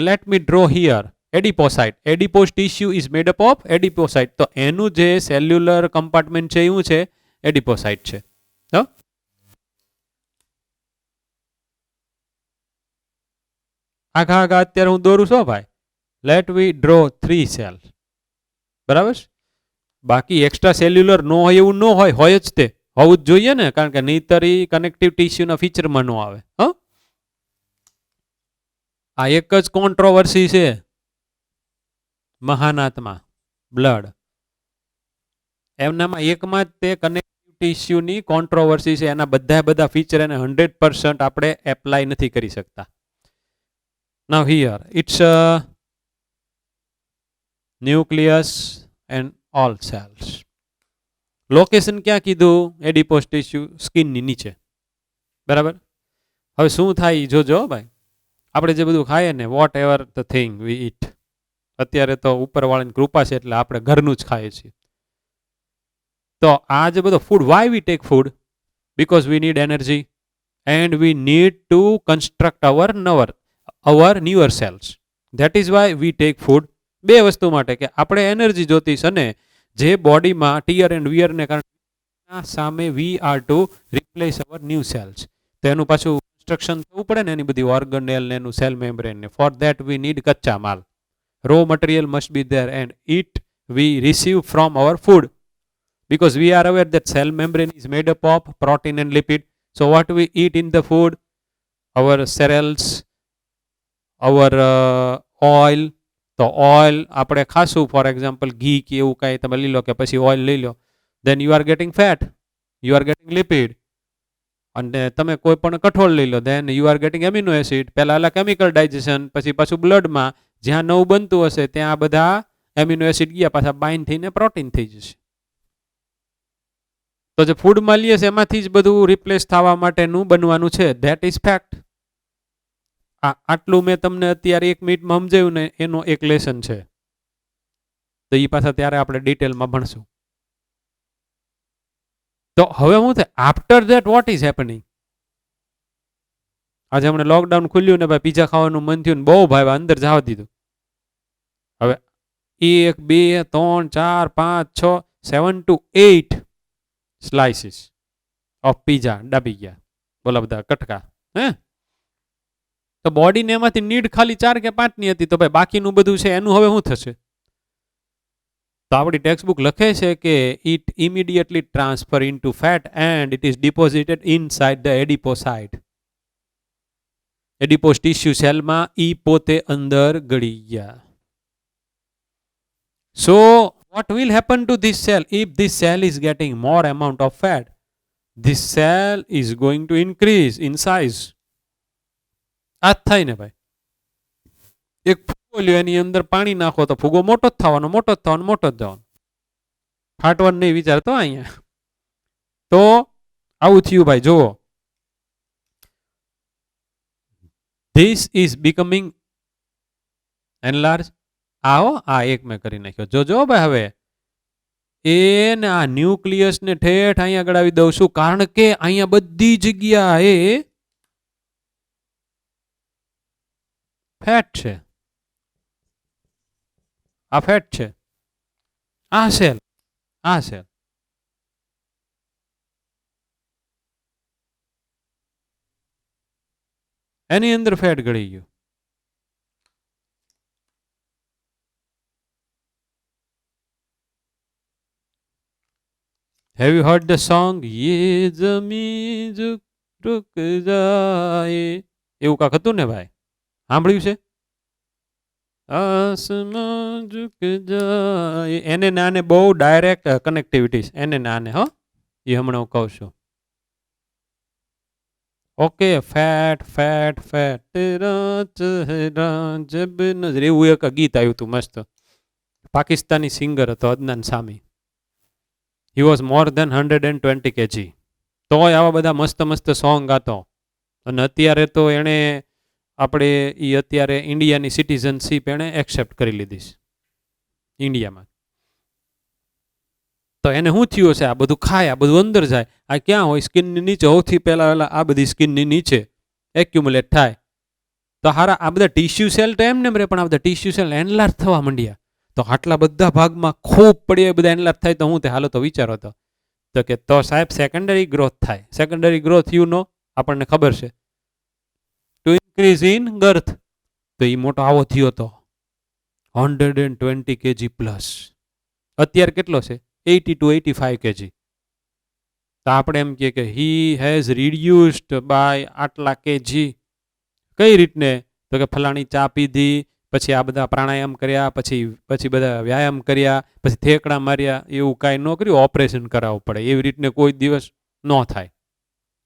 let me draw here adipocyte. Adipose tissue is made up of adipocyte. તો એનું જે સેલ્યુલર કમ્પાર્ટમેન્ટ છે એવું છે એડિપોસાઇટ છે. આખા આખા અત્યારે હું દોરું છું ભાઈ. લેટ વી ડ્રો 3 સેલ. બરાબર. બાકી એક્સ્ટ્રા સેલ્યુલર નો હોય એવું ન હોય, હોય જ તે હોવું જ જોઈએ ને, કારણ કે નહીતર ઈ કનેક્ટિવ ટિશ્યુના ફીચરમાં ન આવે. હા, આ એક જ કોન્ટ્રોવર્સી છે મહાનાત્મા બ્લડ. એમનામાં એકમાં જ તે કનેક્ટિવ ટિશ્યુની કોન્ટ્રોવર્સી છે. એના બધા ફીચર એને 100% આપણે એપ્લાય નથી કરી શકતા. Now here it's nucleus and all cells. Location ક્યાં કીધું? એડિપોઝ ટિશ્યુ, સ્કિનની નીચે. બરાબર. હવે શું થાય જોજો ભાઈ. આપણે જે બધું ખાઈએ ને, વોટ એવર ધ થિંગ વી ઈટ, અત્યારે તો ઉપરવાળાની કૃપા છે એટલે આપણે ઘરનું જ ખાઈએ છીએ. તો આ જે બધો food, why we take food? Because we need energy and we need to construct our newer cells. That is why we take food. બે વસ્તુ માટે, કે આપણે એનર્જી જોતી છે અને જે બોડીમાં ટીયર એન્ડ વિયરને કારણે સામે we are to replace our new cells. તો એનું પાછું કન્સ્ટ્રક્શન થવું પડે ને, એની બધી ઓર્ગનેલ ને એનું સેલ મેમ્બ્રેન ને. ફોર ધેટ વી નીડ કચ્ચા માલ. Raw material must be there and it we receive from our food. Because we are aware that cell membrane is made up of protein and lipid. So what we eat in the food? Our cereals, our oil. તો oil આપણે ખાશું, for example ઘી કે એવું કાંઈ તમે લઈ લો, કે પછી ઓઇલ લઈ લો, then you are getting fat, you are getting lipid. અને તમે કોઈ પણ કઠોળ લઈ લો, then you are getting amino acid. પહેલાં કેમિકલ ડાયજેશન, પછી પાછું બ્લડમાં જ્યાં નવું બનતું હશે ત્યાં આ બધા એમિનો એસિડ ગયા પાછા બાઇન્ડ થઈને પ્રોટીન થઈ જશે. તો જે ફૂડમાં લઈએ છે એમાંથી જ બધું રિપ્લેસ થવા માટેનું બનવાનું છે. That is fact. આટલું મેં તમને અત્યારે 1 મિનિટમાં સમજાવ્યું ને, એનો એક લેસન છે. તો એ પાછા ત્યારે આપણે ડિટેલમાં ભણશું. તો હવે શું થાય after that? What is happening? આજે હમણાં લોકડાઉન ખુલ્યું ને ભાઈ, પીઝા ખાવાનું મન થયું ને બહુ ભાઈ અંદર જવા દીધું. હવે 1 2 3 4 5 6 7 to 8 સ્લાઇસીસ ઓફ પીઝા ડાબી ગયા. બોલા બધા કટકા. હે, તો બોડીને એમાંથી નીડ ખાલી 4 કે 5ની હતી, તો ભાઈ બાકીનું બધું છે એનું હવે શું થશે? તો આપણી ટેક્સ્ટબુક લખે છે કે it immediately transfer into fat and it is deposited inside the adipocyte. Adipose tissue સેલમાં ઈ પોતે અંદર ગળી ગયા. So what will happen to this cell if this cell is getting more amount of fat? This cell is going to increase in size. આ થાય ને ભાઈ, એક ફૂગો લ્યો એની અંદર પાણી નાખો તો ફૂગો મોટો જ થવાનો, મોટો જ થવાનો, મોટો જ જવાનો, ફાટવાનું નહીં વિચારતો અહીંયા. તો આવું થયું ભાઈ. જુઓ, ધીસ ઇઝ બિકમિંગ એનલાર્જ. આવો આ એક મેં કરી નાખ્યો. જોજો ભાઈ, હવે એને આ ન્યુક્લિયસ ને ઠેઠ અહીંયા ગળાવી દઉં છું, કારણ કે અહીંયા બધી જગ્યાએ ફેટ છે. આ ફેટ છે, આ સેલ, આ સેલ. એની અંદર ફેટ ગળી ગયું. Have you heard the song ये जमी झुक रुक जाए? એવું કાક હતું ને ભાઈ, સાંભળ્યું છે? આસમાન ઝુક જાય. એને નાને બહુ ડાયરેક્ટ કનેક્ટિવિટી, એને નાને હો, એ હમણાં હું કહું છું. ઓકે, ફેટ ફેટ ફેટ તેરા ચહેરા જબ નજર, એવું એક ગીત આવ્યું હતું મસ્ત. પાકિસ્તાની સિંગર હતો અદનાન સામી. He was more than 120 kg. તોય આવા બધા મસ્ત મસ્ત સોંગ ગાતો. અને અત્યારે તો એણે આપણે અત્યારે ઇન્ડિયાની સિટીઝનશીપ એણે એક્સેપ્ટ કરી લીધી છે ઇન્ડિયામાં. તો એને શું થયું છે? આ બધું ખાય, આ બધું અંદર જાય. આ ક્યાં હોય? સ્કિનની નીચે. સૌથી પહેલા આ બધી સ્કિનની નીચે એક્યુમ્યુલેટ થાય. તો હારા આ બધા ટિશ્યુ સેલ તો એમને રે, પણ આ બધા ટિશ્યુ સેલ એનલાર્જ થવા માંડ્યા. તો આટલા બધા ભાગમાં ખૂબ પડીએ બધા એનલાર્જ થાય. તો હું તે હાલો તો વિચારો તો કે તો સાહેબ સેકન્ડરી ગ્રોથ થાય. સેકન્ડરી ગ્રોથ યુ નો, આપણને ખબર છે, ટુ ઇન્ક્રીઝ ઇન ગર્થ. તો એ મોટો આવો થયો તો 120 kg પ્લસ. અત્યારે કેટલો છે? 80 to 85 kg. તો આપણે એમ કે હી હેઝ રિડ્યુસ્ડ બાય આટલા કેજી. કઈ રીતને? તો કે ફલાણી ચા પીધી, પછી આ બધા પ્રાણાયામ કર્યા, પછી બધા વ્યાયામ કર્યા, પછી થેકડા માર્યા. એવું કાંઈ ન કર્યું, ઓપરેશન કરાવવું પડે. એવી રીતને કોઈ દિવસ ન થાય.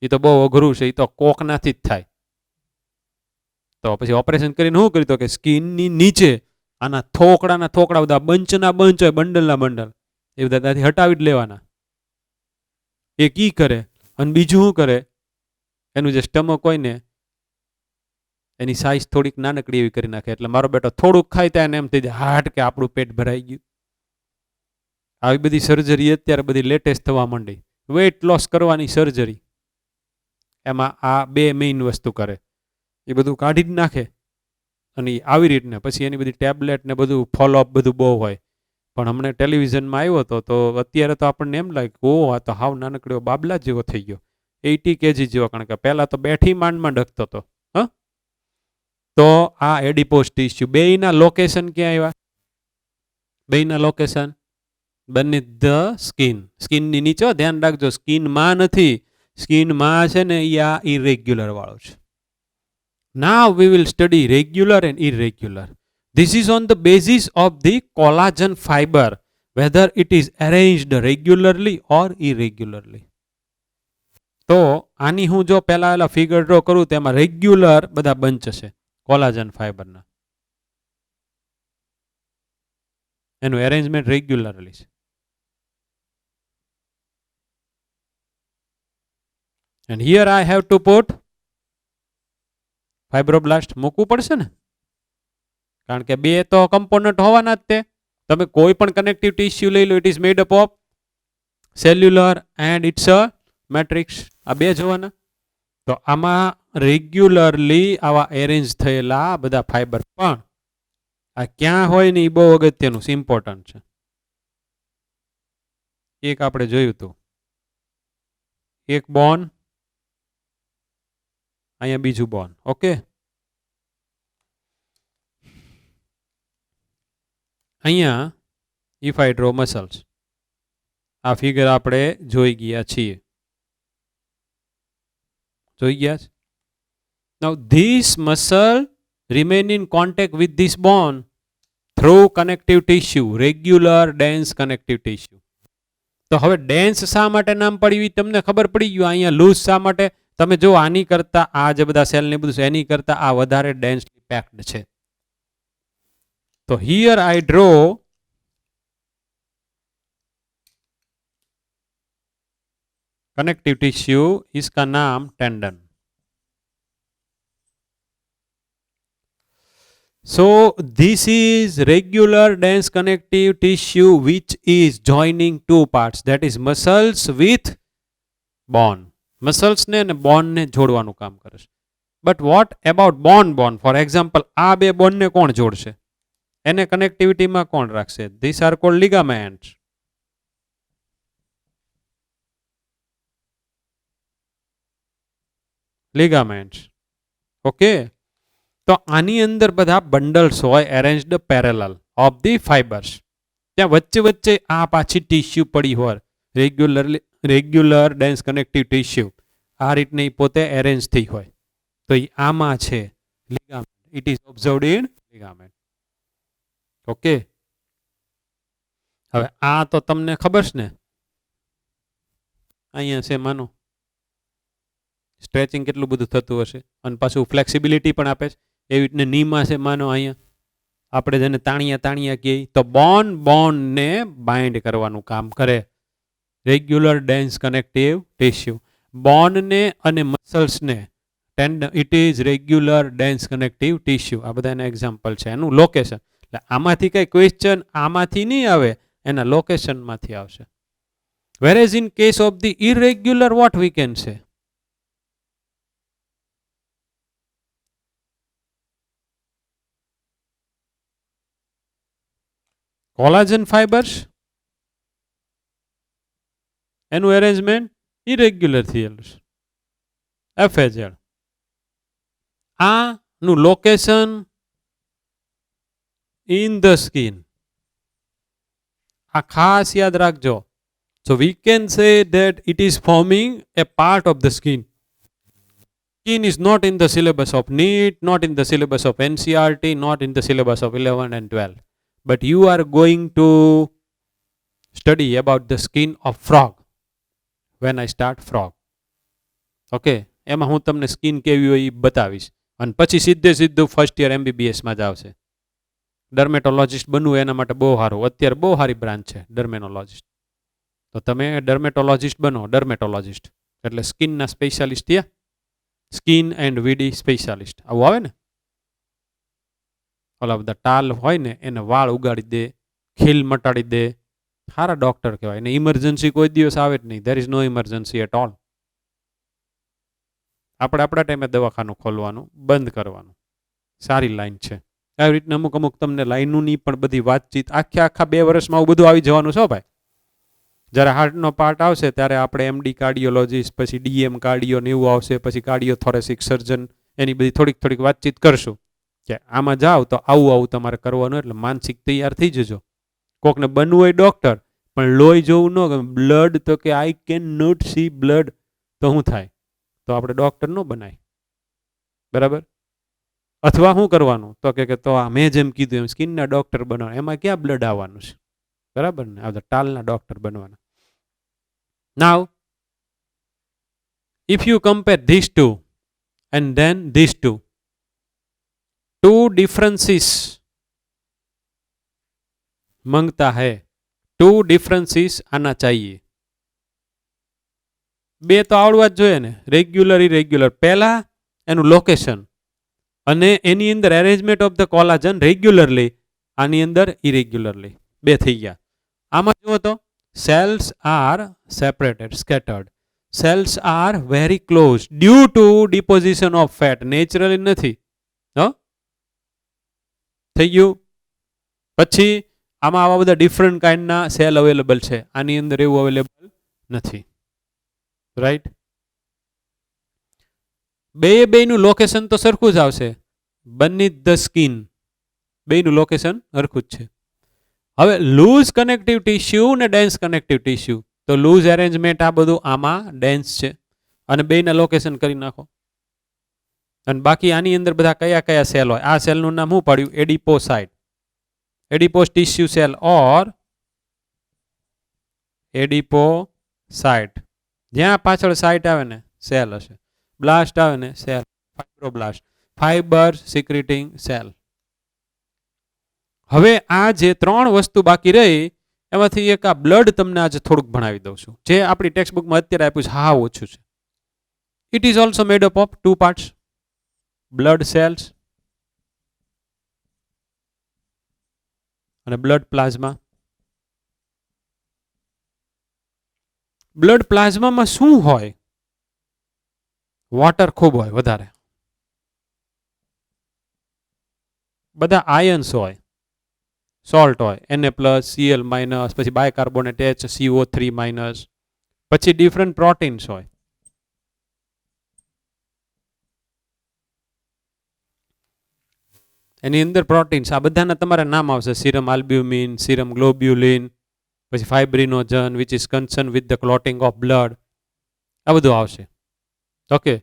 એ તો બહુ અઘરું છે, એ તો કોકનાથી જ થાય. તો પછી ઓપરેશન કરીને શું કર્યું? તો કે સ્કિનની નીચે આના થોકડા બધા બંચના બંચ હોય, બંડલના બંડલ, એ બધા ત્યાંથી હટાવી જ લેવાના. એ કી કરે. અને બીજું શું કરે? એનું જે સ્ટમક હોય ને એની સાઇઝ થોડીક નાનકડી એવી કરી નાખે. એટલે મારો બેટો થોડુંક ખાય ત્યાં એમ થઈ જાય હાટ કે આપણું પેટ ભરાઈ ગયું. આવી બધી સર્જરી અત્યારે બધી લેટેસ્ટ થવા માંડી. વેઇટ લોસ કરવાની સર્જરી, એમાં આ બે મેઇન વસ્તુ કરે. એ બધું કાઢી જ નાખે. અને આવી રીતને પછી એની બધી ટેબ્લેટ ને બધું ફોલોઅપ બધું બહુ હોય. પણ હમણાં ટેલિવિઝનમાં આવ્યો હતો તો અત્યારે તો આપણને એમ લાગે ઓ આ તો હાવ નાનકડો બાબલા જેવો થઈ ગયો, 80 kg જેવો. કારણ કે પહેલા તો બેઠી માંડમાં ડકતો હતો. તો આ એડિપોસ ટિશ્યુ, બેયના લોકેશન ક્યાં આવ્યા? બેયના લોકેશન beneath the skin. સ્કિનની નીચે, ધ્યાન રાખજો, સ્કિનમાં નથી. સ્કિનમાં છે ને એ આ ઇરેગ્યુલર વાળો છે. Now we will study regular and irregular. This is on the basis of the collagen fiber, whether it is arranged regularly or irregularly. તો આની હું જો પહેલા ફિગર ડ્રો કરું તેમાં રેગ્યુલર બધા બંચ છે કોલાજન ફાઈબરના. એનું એરેન્જમેન્ટ રેગ્યુલરલી છે. And here I have to put fibroblast. મૂકવું પડશે ને, કારણ કે બે તો કમ્પોનન્ટ હોવાના જ તે. તમે કોઈ પણ કનેક્ટિવ ટિશ્યુ લઈ લો, it is made up of cellular and it's a matrix. આ બે જોવાના. તો આમાં રેગ્યુલરલી આવા એરેન્જ થયેલા બધા ફાઈબર, પણ આ ક્યાં હોય ને એ બહુ અગત્યનું છે, ઇમ્પોર્ટન્ટ છે. એક આપણે જોયું હતું, એક બોન, અહીંયા બીજું બોન. ઓકે, અહીંયા ઇફ આઈ ડ્રો મસલ્સ, આ ફિગર આપણે જોઈ ગયા છીએ. જોઈ ગયા છે. Now this muscle remain in contact with this bone through connective tissue, regular dense connective tissue. તો હવે ડેન્સ શા માટે નામ પડ્યું એ તમને ખબર પડી ગયું. અહીંયા લૂઝ શા માટે? તમે જો આની કરતા આ જે બધા સેલ ને બધું છે એની કરતા આ વધારે ડેન્સલી પેક્ડ છે. તો here I draw connective tissue, इसका नाम tendon. So this is regular dense connective tissue which is joining two parts, that is muscles with bone. Muscles ને અને bone ને જોડવાનું કામ કરે છે. But what about bone? For example, આ બે bone ને કોણ જોડશે? એને કનેક્ટિવિટીમાં કોણ રાખશે? These are called ligaments. Ligaments. Okay. તો આની અંદર બધા બંડલ્સ હોય એરેન્જડ પેરેલલ ઓફ ધી ફાઇબર્સ. ત્યાં વચ્ચે વચ્ચે આ પાછી ટીશ્યુ પડી હોય, રેગ્યુલર ડેન્સ કનેક્ટિવ ટીશ્યુ આ રીતની પોતે એરેન્જ થઈ હોય. તો એ આમાં છે ligament. It is observed in ligament. Okay. હવે આ તો તમને ખબર છે ને, અહીંયા છે માનો સ્ટ્રેચિંગ કેટલું બધું થતું હશે અને પાછું ફ્લેક્સિબિલિટી પણ આપે છે. એવી રીતને નીમાં છે માનો અહીંયા આપણે જેને તાણિયા કહીએ, તો બોન ને બાઇન્ડ કરવાનું કામ કરે regular dense connective tissue. Bone ને અને મસલ્સ ને it is regular dense connective tissue. આ બધા એના એક્ઝામ્પલ છે. એનું લોકેશન, એટલે આમાંથી કઈ ક્વેશ્ચન આમાંથી નહીં આવે, એના લોકેશનમાંથી આવશે. Whereas in case of the irregular what we can say, collagen fibres એનું એરેન્જમેન્ટ ઇરેગ્યુલર થયેલું છે. એફએઝેડ આનું લોકેશન ઇન ધ સ્કિન. આ ખાસ યાદ રાખજો. So we can say that it is forming a part of the skin. Skin is not in the syllabus of NEET, not in the syllabus of NCERT, not in the syllabus of 11 and 12. But you are going to study about the skin of frog when I start frog. Okay, એમાં હું તમને skin કેવી હોય એ બતાવીશ અને પછી સીધું first year MBBS માં જ આવશે. ડર્મેટોલોજિસ્ટ બનવું એના માટે બહુ સારું, અત્યારે બહુ સારી બ્રાન્ચ છે ડર્મેટોલોજિસ્ટ. તો તમે ડર્મેટોલોજિસ્ટ બનો. ડર્મેટોલોજિસ્ટ એટલે સ્કિનના સ્પેશિયાલિસ્ટ થયા. સ્કિન એન્ડ વીડી સ્પેશિયાલિસ્ટ આવું આવે ને. ઓલા બધા ટાલ હોય ને એને વાળ ઉગાડી દે, ખીલ મટાડી દે, સારા ડોક્ટર કહેવાય. ને ઇમરજન્સી કોઈ દિવસ આવે જ નહીં. There is no emergency at all. આપણે આપણા ટાઈમે દવાખાનું ખોલવાનું બંધ કરવાનું. સારી લાઈન છે. આવી રીતના અમુક તમને લાઈનોની પણ બધી વાતચીત આખા 2 વર્ષમાં આવું બધું આવી જવાનું છે ભાઈ. જ્યારે હાર્ટનો પાર્ટ આવશે ત્યારે આપણે MD કાર્ડિયોલોજીસ્ટ, પછી DM કાર્ડિયો ને એવું આવશે, પછી કાર્ડિયો થોરેસિક સર્જન, એની બધી થોડીક વાતચીત કરશું કે આમાં જાઓ તો આવું તમારે કરવાનું. એટલે માનસિક તૈયાર થઈ જજો. કોકને બનવું હોય ડોક્ટર પણ લોહી જોવું ન ગમે, બ્લડ તો કે I can not see blood, તો શું થાય? તો આપણે ડોક્ટર ન બનાય. બરાબર? અથવા શું કરવાનું? તો કે તો આ મેં જેમ કીધું એમ સ્કિનના ડોક્ટર બનવાનું. એમાં ક્યાં બ્લડ આવવાનું છે? બરાબર ને? આ બધા ટાલના ડોક્ટર બનવાના. Now, if you compare these two and then these two differences मांगता है. 2 differences आना चाहिए. બે તો આવડવા જ જોઈએ ને, રેગ્યુલર ઇરેગ્યુલર. પહેલા એનું લોકેશન અને એની અંદર arrangement of the collagen regularly, આની અંદર ઇરેગ્યુલરલી. બે થઈ ગયા. આમાં જુઓ તો cells are separated, scattered. Cells are very close due to deposition of fat. Naturally નથી. થઈ ગયું. પછી આમાં આવા બધા ડિફરન્ટ કાઇન્ડના સેલ અવેલેબલ છે. આની અંદર એવું અવેલેબલ નથી. રાઈટ? બેનું લોકેશન તો સરખું જ આવશે. beneath the skin બેનું લોકેશન સરખું જ છે. હવે લૂઝ કનેક્ટિવ ટિશ્યુ ને ડેન્સ કનેક્ટિવ ટિશ્યુ, તો લૂઝ એરેન્જમેન્ટ આ બધું આમાં ડેન્સ છે અને બેના લોકેશન કરી નાખો. અને બાકી આની અંદર બધા કયા કયા સેલ હોય, આ સેલનું નામ શું પડ્યું? એડિપોસાઇટ, એડિપોસ ટિશ્યુ સેલ ઓર એડિપોસાઇટ. જ્યાં પાછળ સાઇટ આવે ને સેલ હશે, બ્લાસ્ટ આવે ને સેલ, ફાઇબ્રોબ્લાસ્ટ, ફાઇબર સિક્રેટિંગ સેલ. હવે આ જે ત્રણ વસ્તુ બાકી રહી એમાંથી એક આ બ્લડ તમને આજે થોડુંક ભણાવી દઉં છું, જે આપણી ટેક્સ્ટ બુકમાં અત્યારે આપ્યું છે હા ઓછું છે. It is also made up of 2 parts, blood cells અને બ્લડ પ્લાઝમા. બ્લડ પ્લાઝમામાં શું હોય? વોટર ખૂબ હોય, વધારે બધા આયન્સ હોય, સોલ્ટ હોય, Na+, Cl-, પછી બાયકાર્બોનેટ H, CO3-, પછી ડિફરન્ટ પ્રોટીન્સ હોય. એની અંદર પ્રોટીન્સ આ બધાના તમારા નામ આવશે, સીરમ આલ્બ્યુમિન, સીરમ ગ્લોબ્યુલિન, પછી fibrinogen which is concern with the clotting of blood, આ બધું આવશે. ઓકે,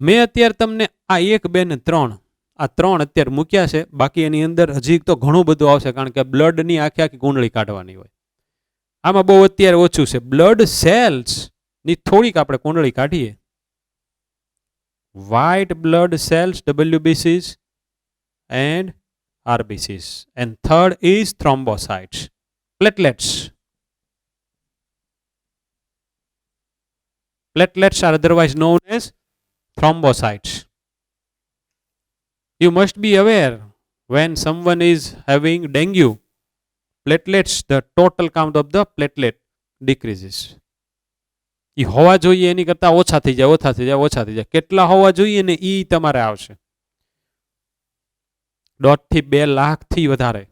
મેં અત્યારે તમને આ 1, 2 ને 3 આ 3 અત્યારે મૂક્યા છે. બાકી એની અંદર હજી તો ઘણું બધું આવશે, કારણ કે બ્લડની આખી કુંડળી કાઢવાની હોય. આમાં બહુ અત્યારે ઓછું છે. બ્લડ સેલ્સ ની થોડીક આપણે કુંડળી કાઢીએ. White blood cells, WBCs and RBCs, and third is thrombocytes, platelets. Platelets are otherwise known as thrombocytes. You must be aware, when someone is having dengue, platelets, the total count of the platelet decreases. એ હોવા જોઈએ એની કરતાં ઓછા થઈ જાય, ઓછા થઈ જાય, ઓછા થઈ જાય. કેટલા હોવા જોઈએ ને એ તમારે આવશે 1.5 થી 2 લાખથી વધારે.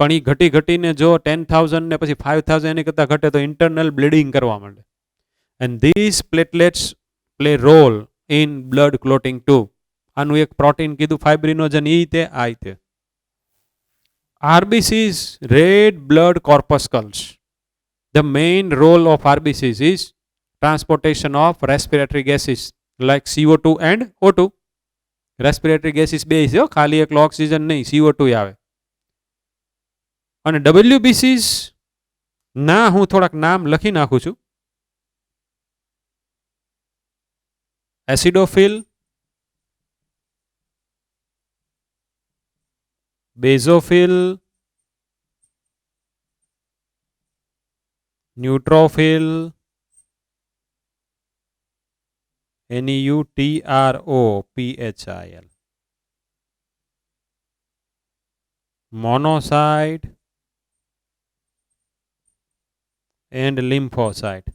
પણ એ ઘટી ઘટીને જો 10,000 ને પછી 5,000 એની કરતાં ઘટે તો ઇન્ટરનલ બ્લીડિંગ કરવા માંડે. And this platelets play role in blood clotting too. આનું એક પ્રોટીન કીધું ફાઇબ્રિનોજન, ઈ તે આ તે. RBCs, red blood corpuscles. The main role of RBCs is transportation of respiratory gases like CO2 and O2. Respiratory gases બે છે, ખાલી એકલો ઓક્સિજન નહીં, CO2 આવે. અને WBCs ના હું થોડાક નામ લખી નાખું છું. Acidophil, basophil, neutrophil, NEUTROPHIL, monocyte and lymphocyte.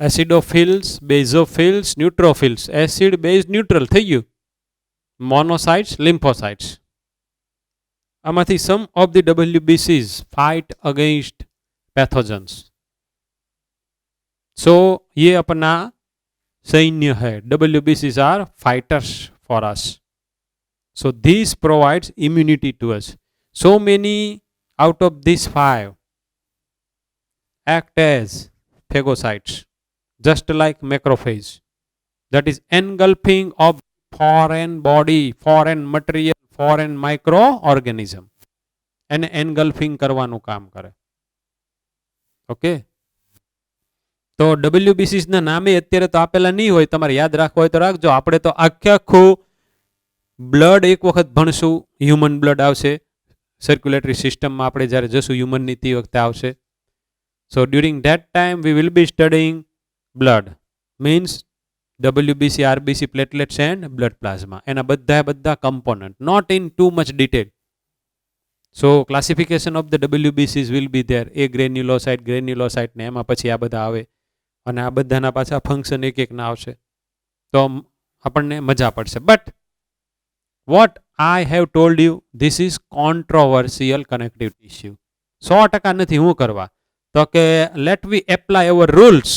Acidophils, basophils, neutrophils, acid base neutral થઈ ગયું. Monocytes, lymphocytes. આમાંથી some of the WBCs fight against pathogens. So ये अपना सैन्य है. WBCs are fighters for us. So this provides immunity to us. So many out of these 5 act as phagocytes, just like macrophage, that is engulfing of foreign body, foreign material, foreign microorganism, એને engulfing કરવાનું કામ કરે. Okay, તો WBCs ના નામે અત્યારે તો આપેલા નહીં હોય, તમારે યાદ રાખવા હોય તો રાખજો. આપણે તો આખું બ્લડ એક વખત ભણશું, હ્યુમન બ્લડ આવશે સર્ક્યુલેટરી સિસ્ટમમાં, આપણે જ્યારે જશું હ્યુમનની તે વખતે આવશે. So during that time we will be studying blood, means WBC, RBC, platelets and blood plasma. એના બધા component, not in too much detail. So classification of the WBCs will be there. A granulocyte ને એમાં પછી આ બધા આવે અને આ બધાના પાછા ફંક્શન એક ના આવશે, તો આપણને મજા પડશે. But what I have told you, this is controversial connective tissue. 100% નથી હું કરવા, તો કે let we apply our rules.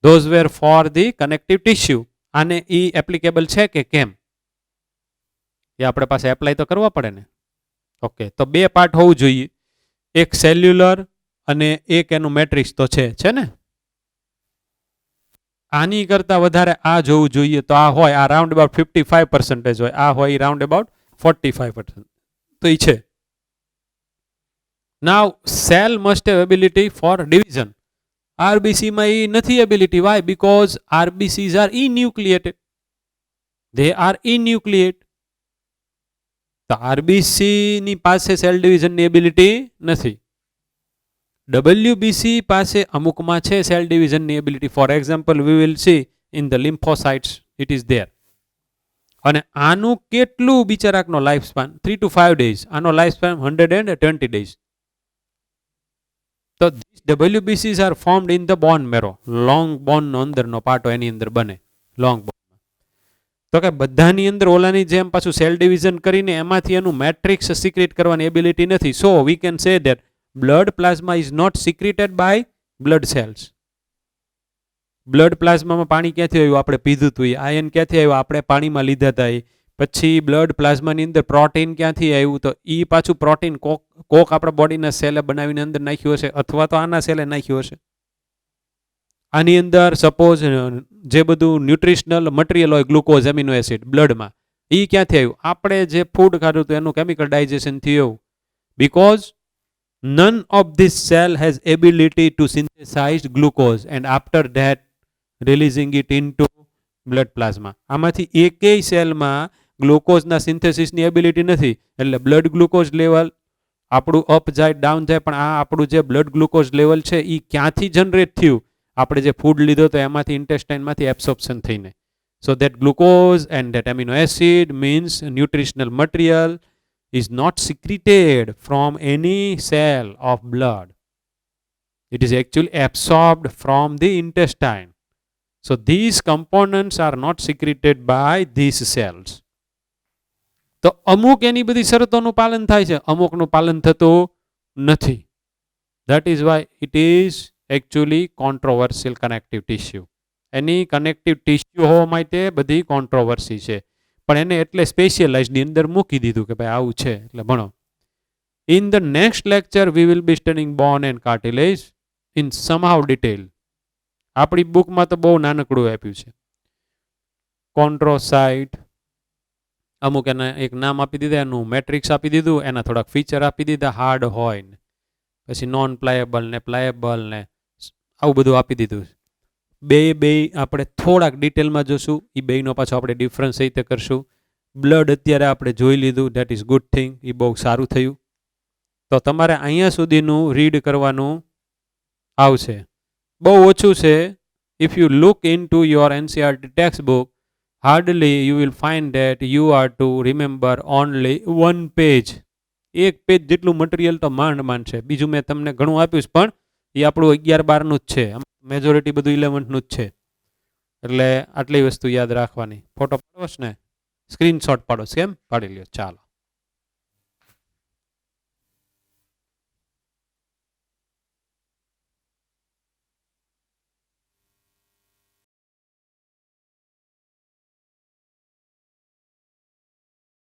Those were for the connective tissue. આને ઈ એપ્લિકેબલ છે કે કેમ એ આપણે પાસે એપ્લાય તો કરવા પડે ને. ઓકે, તો બે પાર્ટ હોવું જોઈએ, એક સેલ્યુલર અને એક એનું મેટ્રિક્સ તો છે ને. આની કરતા વધારે આ જોવું જોઈએ, તો આ હોય આ રાઉન્ડ અબાઉટ 55% હોય, આ હોય રાઉન્ડ અબાઉટ 45%, તો એ છે. Now cell must have ability for division. RBC માં એ નથી ability. Why? Because RBCs are enucleated. They are enucleate. તો આરબીસી ની પાસે સેલ ડિવિઝનની એબિલિટી નથી. WBC પાસે અમુકમાં છે સેલ ડિવિઝનની ability. For example we will see in the lymphocytes it is there. અને આનું કેટલું બિચારાકનો લાઈફ સ્પાન? 3 to 5 days. આનો લાઈફ સ્પાન 120 days. તો WBCs are formed in the bone marrow. Long બોનનો અંદરનો પાર્ટો એની અંદર બને લોંગ બોન. તો કે બધાની અંદર ઓલાની જેમ પાછું સેલ ડિવિઝન કરીને એમાંથી એનું મેટ્રિક્સ સિક્રેટ કરવાની એબિલિટી નથી. So we can say that blood plasma is not secreted by blood cells. Blood પ્લાઝમામાં પાણી ક્યાંથી આવ્યું? આપણે પીધું હતું. આયન ક્યાંથી આવ્યું? આપણે પાણીમાં લીધા હતા. પછી બ્લડ પ્લાઝમાની અંદર પ્રોટીન ક્યાંથી આવ્યું? તો એ પાછું પ્રોટીન કોક આપણા બોડીના સેલે બનાવીને અંદર નાખ્યું હશે, અથવા તો આના સેલે નાખ્યું હશે. આની અંદર સપોઝ જે બધું ન્યુટ્રિશનલ મટીરિયલ હોય, ગ્લુકોઝ, એમિનો એસિડ બ્લડમાં, એ ક્યાંથી આવ્યું? આપણે જે ફૂડ ખાધું હતું એનું કેમિકલ ડાયજેશન થયું. Because none of this cell has ability to synthesize glucose and after that releasing it into blood plasma. આમાંથી એકેય સેલમાં ગ્લુકોઝના સિન્થેસિસની એબિલિટી નથી. એટલે બ્લડ ગ્લુકોઝ લેવલ આપણું અપ જાય, ડાઉન જાય, પણ આ આપણું જે બ્લડ ગ્લુકોઝ લેવલ છે એ ક્યાંથી જનરેટ થયું? આપણે જે ફૂડ લીધો તો એમાંથી ઇન્ટેસ્ટાઇનમાંથી એબ્સોર્પ્શન થઈને. So that glucose and that amino acid means nutritional material is not secreted from any cell of blood. It is actually absorbed from the intestine. So these components are not secreted by these cells. તો અમુક એની બધી શરતોનું પાલન થાય છે, અમુકનું પાલન થતું નથી. That is why it is actually controversial connective tissue. Any connective tissue હોવા માટે બધી કોન્ટ્રોવર્સી છે, પણ એને એટલે સ્પેશિયલાઇઝની અંદર મૂકી દીધું કે ભાઈ આવું છે એટલે ભણો. In the next lecture we will be studying bone and cartilage in somehow detail. આપણી બુકમાં તો બહુ નાનકડું આપ્યું છે. કોન્ટ્રોસાઇટ અમુક એને એક નામ આપી દીધા, એનું મેટ્રિક્સ આપી દીધું, એના થોડાક ફીચર આપી દીધા, હાર્ડ હોય ને પછી નોન પ્લાયેબલ ને પ્લાયેબલ ને આવું બધું આપી દીધું. બે આપણે થોડાક ડિટેલમાં જોશું. એ બેનો પાછો આપણે ડિફરન્સ એ રીતે કરશું. બ્લડ અત્યારે આપણે જોઈ લીધું, ધેટ ઇઝ ગુડ થિંગ, એ બહુ સારું થયું. તો તમારે અહીંયા સુધીનું રીડ કરવાનું આવશે. બહુ ઓછું છે. If you look in to your NCERT text book, hardly you will find that you are two remember only 1 page. એક પેજ જેટલું મટીરિયલ તો માંડ છે. બીજું મેં તમને ઘણું આપ્યું છે, પણ એ આપણું 11-12નું જ છે. મેજોરિટી બધું 11નું જ છે. એટલે આટલી વસ્તુ યાદ રાખવાની. ફોટો પાડો ને, સ્ક્રીનશોટ પાડો, કેમ પાડી લ્યો. ચાલો.